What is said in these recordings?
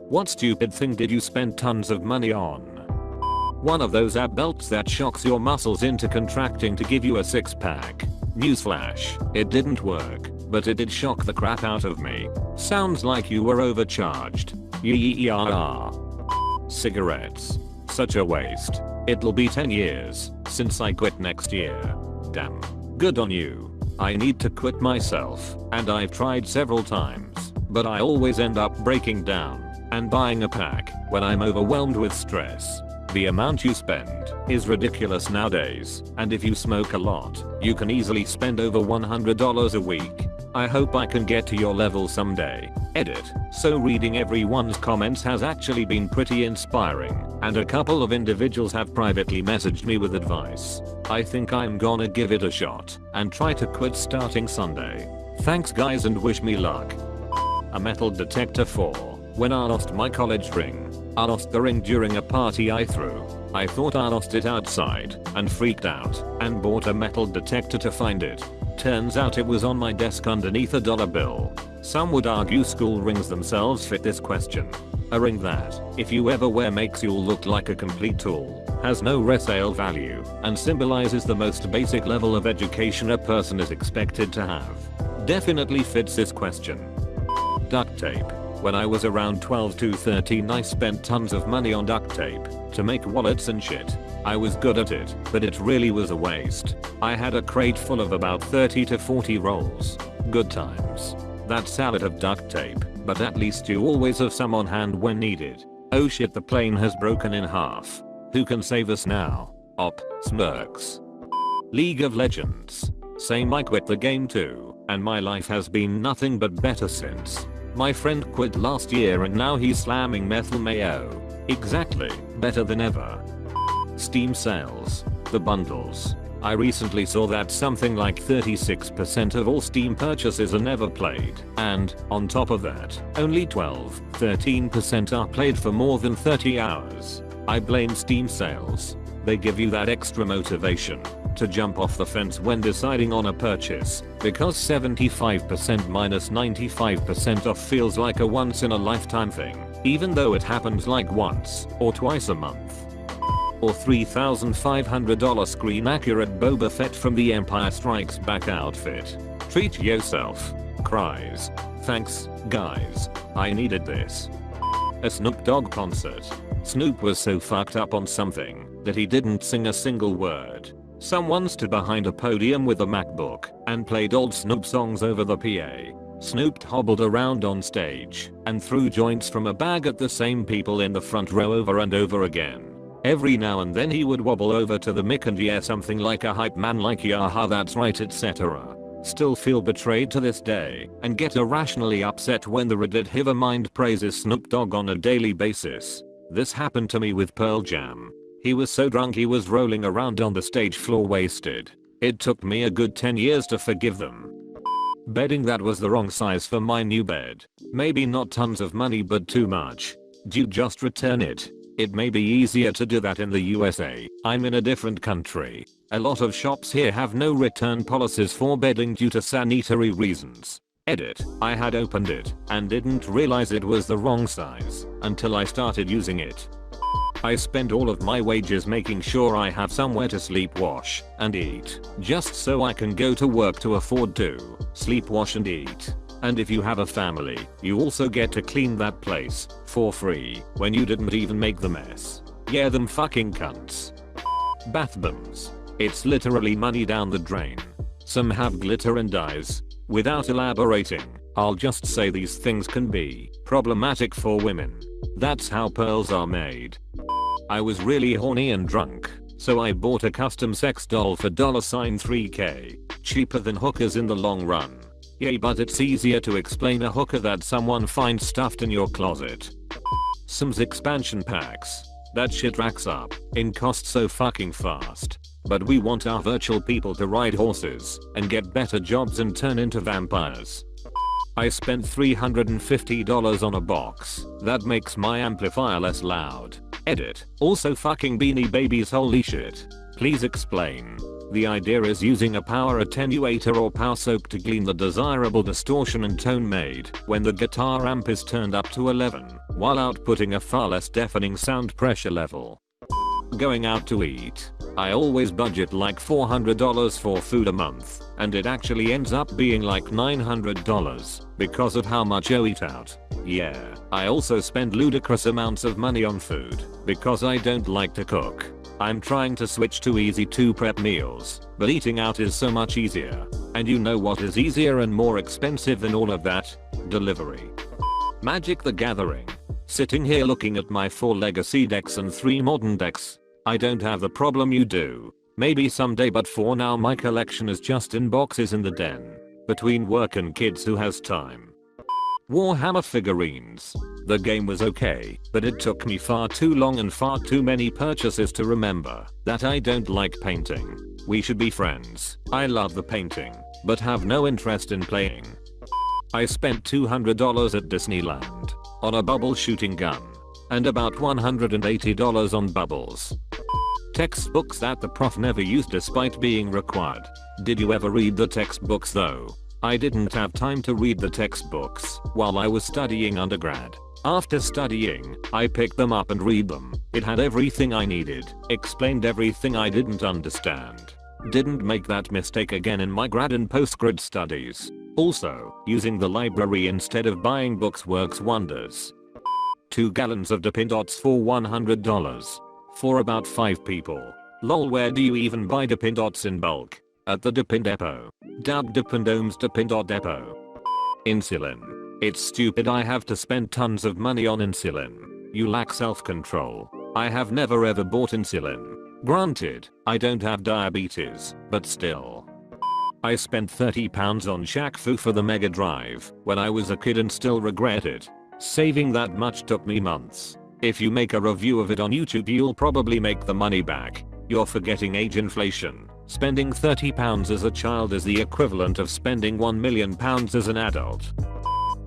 What stupid thing did you spend tons of money on? One of those ab belts that shocks your muscles into contracting to give you a six pack. Newsflash, it didn't work, but it did shock the crap out of me. Sounds like you were overcharged. Yeah. Cigarettes. Such a waste. It'll be 10 years since I quit next year. Damn. Good on you. I need to quit myself, and I've tried several times, but I always end up breaking down and buying a pack when I'm overwhelmed with stress. The amount you spend is ridiculous nowadays, and if you smoke a lot, you can easily spend over $100 a week. I hope I can get to your level someday. Edit. So reading everyone's comments has actually been pretty inspiring, and a couple of individuals have privately messaged me with advice. I think I'm gonna give it a shot and try to quit starting Sunday. Thanks guys and wish me luck. A metal detector for when I lost my college ring. I lost the ring during a party I threw. I thought I lost it outside and freaked out and bought a metal detector to find it. Turns out it was on my desk underneath a dollar bill. Some would argue school rings themselves fit this question. A ring that, if you ever wear, makes you look like a complete tool, has no resale value, and symbolizes the most basic level of education a person is expected to have. Definitely fits this question. Duct tape. When I was around 12 to 13 I spent tons of money on duct tape to make wallets and shit. I was good at it, but it really was a waste. I had a crate full of about 30 to 40 rolls. Good times. That's salad of duct tape, but at least you always have some on hand when needed. Oh shit, the plane has broken in half. Who can save us now? Op, smirks. League of Legends. Same, I quit the game too, and my life has been nothing but better since. My friend quit last year and now he's slamming methyl mayo. Exactly, better than ever. Steam sales. The bundles. I recently saw that something like 36% of all Steam purchases are never played, and, on top of that, only 13% are played for more than 30 hours. I blame Steam sales. They give you that extra motivation to jump off the fence when deciding on a purchase, because 75% minus 95% off feels like a once in a lifetime thing, even though it happens like once or twice a month. Or $3,500 screen accurate Boba Fett from the Empire Strikes Back outfit. Treat yourself. Cries. Thanks, guys. I needed this. A Snoop Dogg concert. Snoop was so fucked up on something that he didn't sing a single word. Someone stood behind a podium with a MacBook and played old Snoop songs over the PA. Snoop hobbled around on stage and threw joints from a bag at the same people in the front row over and over again. Every now and then he would wobble over to the mic and yell something like a hype man like "Yaha, that's right," etc. Still feel betrayed to this day and get irrationally upset when the Reddit Hivermind praises Snoop Dogg on a daily basis. This happened to me with Pearl Jam. He was so drunk he was rolling around on the stage floor wasted. It took me a good 10 years to forgive them. Bedding that was the wrong size for my new bed. Maybe not tons of money but too much. Do you just return it? It may be easier to do that in the USA. I'm in a different country. A lot of shops here have no return policies for bedding due to sanitary reasons. Edit. I had opened it and didn't realize it was the wrong size until I started using it. I spend all of my wages making sure I have somewhere to sleep, wash, and eat, just so I can go to work to afford to sleep, wash, and eat. And if you have a family, you also get to clean that place for free when you didn't even make the mess. Yeah, them fucking cunts. Bath bombs. It's literally money down the drain. Some have glitter and dyes. Without elaborating, I'll just say these things can be problematic for women. That's how pearls are made. I was really horny and drunk, so I bought a custom sex doll for $3K. Cheaper than hookers in the long run. Yay, but it's easier to explain a hooker that someone finds stuffed in your closet. Sims expansion packs. That shit racks up in cost so fucking fast. But we want our virtual people to ride horses and get better jobs and turn into vampires. I spent $350 on a box that makes my amplifier less loud. Edit. Also fucking Beanie Babies, holy shit. Please explain. The idea is using a power attenuator or power soak to clean the desirable distortion and tone made when the guitar amp is turned up to 11 while outputting a far less deafening sound pressure level. Going out to eat. I always budget like $400 for food a month, and it actually ends up being like $900 because of how much I eat out. Yeah, I also spend ludicrous amounts of money on food because I don't like to cook. I'm trying to switch to easy to prep meals, but eating out is so much easier. And you know what is easier and more expensive than all of that? Delivery. Magic the Gathering. Sitting here looking at my 4 legacy decks and 3 modern decks. I don't have the problem you do. Maybe someday, but for now my collection is just in boxes in the den. Between work and kids, who has time? Warhammer figurines. The game was okay, but it took me far too long and far too many purchases to remember that I don't like painting. We should be friends. I love the painting, but have no interest in playing. I spent $200 at Disneyland on a bubble shooting gun and about $180 on bubbles. Textbooks that the prof never used despite being required. Did you ever read the textbooks though? I didn't have time to read the textbooks while I was studying undergrad. After studying, I picked them up and read them. It had everything I needed, explained everything I didn't understand. Didn't make that mistake again in my grad and postgrad studies. Also, using the library instead of buying books works wonders. 2 gallons of Dippin' Dots for $100. For about 5 people. Lol, where do you even buy Dippin' Dots in bulk? At the Dippin' Depot. Dubbed Dippin' Dome's Dippin' Dot Depot. Insulin. It's stupid I have to spend tons of money on insulin. You lack self-control. I have never ever bought insulin. Granted, I don't have diabetes, but still. I spent £30 on Shaq Fu for the Mega Drive when I was a kid and still regret it. Saving that much took me months. If you make a review of it on YouTube, you'll probably make the money back. You're forgetting age inflation. Spending £30 as a child is the equivalent of spending £1 million as an adult.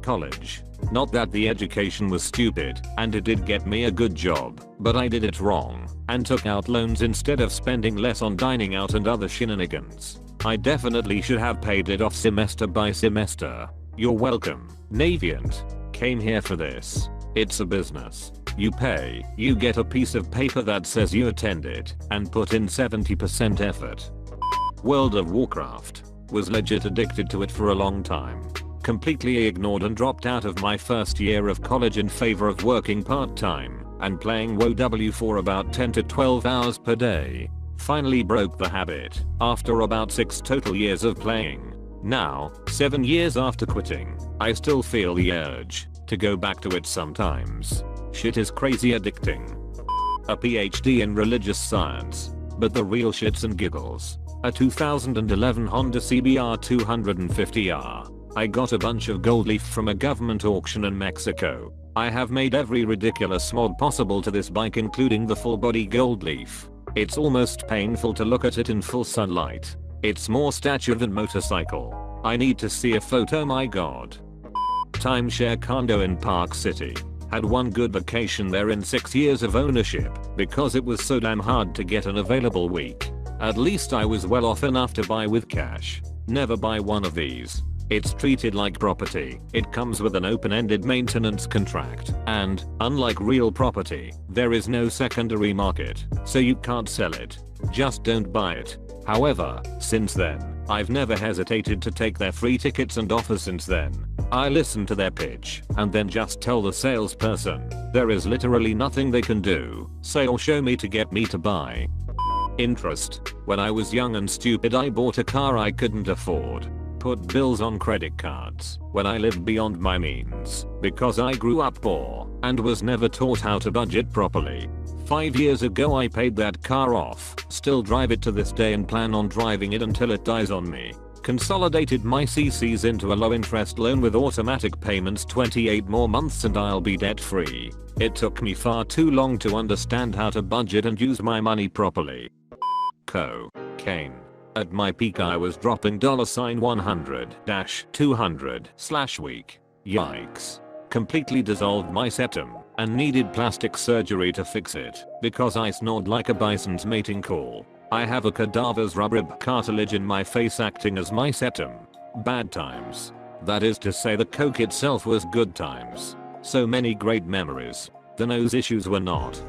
College. Not that the education was stupid, and it did get me a good job, but I did it wrong and took out loans instead of spending less on dining out and other shenanigans. I definitely should have paid it off semester by semester. You're welcome. Navient. Came here for this. It's a business. You pay, you get a piece of paper that says you attended and put in 70% effort. World of Warcraft. Was legit addicted to it for a long time. Completely ignored and dropped out of my first year of college in favor of working part-time and playing WoW for about 10 to 12 hours per day. Finally broke the habit after about 6 total years of playing. Now, 7 years after quitting, I still feel the urge to go back to it sometimes. Shit is crazy addicting. A PhD in religious science, but the real shits and giggles. A 2011 Honda CBR 250R. I got a bunch of gold leaf from a government auction in Mexico. I have made every ridiculous mod possible to this bike, including the full body gold leaf. It's almost painful to look at it in full sunlight. It's more statue than motorcycle. I need to see a photo, my god. Timeshare condo in Park City. Had one good vacation there in 6 years of ownership because it was so damn hard to get an available week. At least I was well off enough to buy with cash. Never buy one of these. It's treated like property. It comes with an open-ended maintenance contract, and, unlike real property, there is no secondary market, so you can't sell it. Just don't buy it. However, since then, I've never hesitated to take their free tickets and offers since then. I listen to their pitch, and then just tell the salesperson, there is literally nothing they can do, say or show me to get me to buy. Interest. When I was young and stupid, I bought a car I couldn't afford. Put bills on credit cards when I lived beyond my means because I grew up poor and was never taught how to budget properly. 5 years ago I paid that car off, still drive it to this day and plan on driving it until it dies on me. Consolidated my CCs into a low interest loan with automatic payments, 28 more months and I'll be debt free. It took me far too long to understand how to budget and use my money properly. Cocaine. At my peak I was dropping $100-200/week. Yikes. Completely dissolved my septum. and needed plastic surgery to fix it because I snored like a bison's mating call. I have a cadaver's rib cartilage in my face acting as my septum. Bad times. That is to say the coke itself was good times. So many great memories. The nose issues were not.